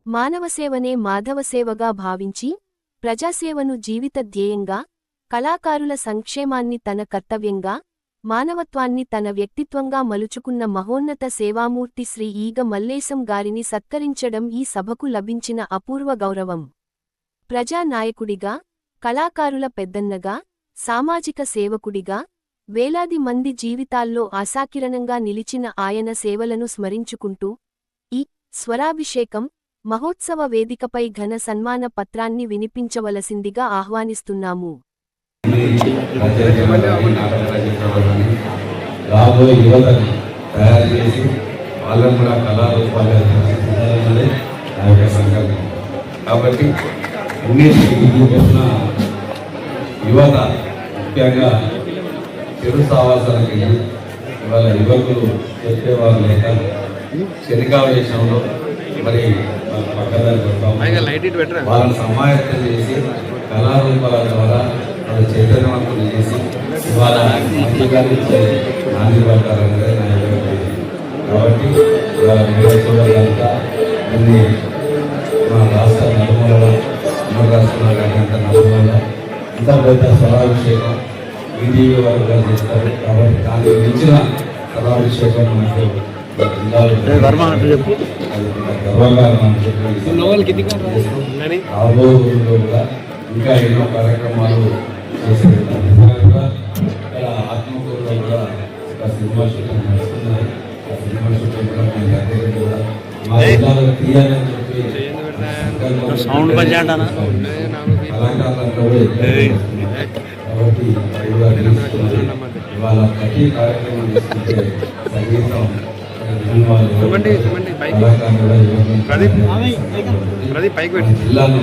మానవసేవనే మాధవసేవగా భావించి ప్రజాసేవను జీవిత ధ్యేయంగా, కళాకారుల సంక్షేమాన్ని తన కర్తవ్యంగా, మానవత్వాన్ని తన వ్యక్తిత్వంగా మలుచుకున్న మహోన్నత సేవామూర్తి శ్రీ ఈగ మల్లేశం గారిని సత్కరించడం ఈ సభకు లభించిన అపూర్వ గౌరవం. ప్రజానాయకుడిగా, కళాకారుల పెద్దన్నగా, సామాజిక సేవకుడిగా, వేలాది మంది జీవితాల్లో ఆశాకిరణంగా నిలిచిన ఆయన సేవలను స్మరించుకుంటూ ఈ స్వరాభిషేకం మహోత్సవ వేదికపై ఘన సన్మాన పత్రాన్ని వినిపించవలసిందిగా ఆహ్వానిస్తున్నాము. రాబోయే యువతని తయారు చేసి వాళ్ళని కూడా కళారూపాలు నా యొక్క సంకల్పం. కాబట్టి అన్నిటికీ చెప్పిన యువత ముఖ్యంగా చెడు సావాసాలకి ఇవాళ యువకులు చెప్పేవారు లేక శనికావేశంలో మరి వాళ్ళని సమాయత్తం చేసి కళారూపాల ద్వారా వాళ్ళు చైతన్యవంతులు చేసి ఇవాళ మంచిగానిచ్చే నాంది పడతారనేది నా యొక్క. కాబట్టి ఇవాళ మీరు చూడాలంతా కొన్ని మా రాష్ట్ర నలుమూలలో మూడు రాష్ట్రాలు కానీ అంత నలుమూలలో ఇంత పెద్ద స్వరాభిషేకం ఈటీవీ వారు కూడా చేస్తారు. కాబట్టి దానికి మించిన స్వరాభిషేకం మనకు గర్వంగా కూడా ఇంకా ఎన్నో కార్యక్రమాలు చేసే ఆత్మకూరులో కూడా ఒక సినిమా షూటింగ్ నడుస్తున్నాయి. ఆ సినిమా షూటింగ్ కూడా మన దగ్గర కూడా మా జిల్లాలో తీయాలని చెప్పి కాబట్టి ఇవాళ ప్రతి కార్యక్రమం తీసుకుంటే సంగీతం జిల్లాను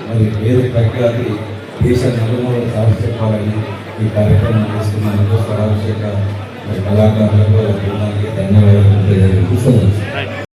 మరి వేరే ప్రఖ్యాతి దేశ నలుమూలలు సాధించాలని ఈ కార్యక్రమం చేస్తున్నందుకు స్వరాభిషేక కళాకారులకు ధన్యవాదాలు.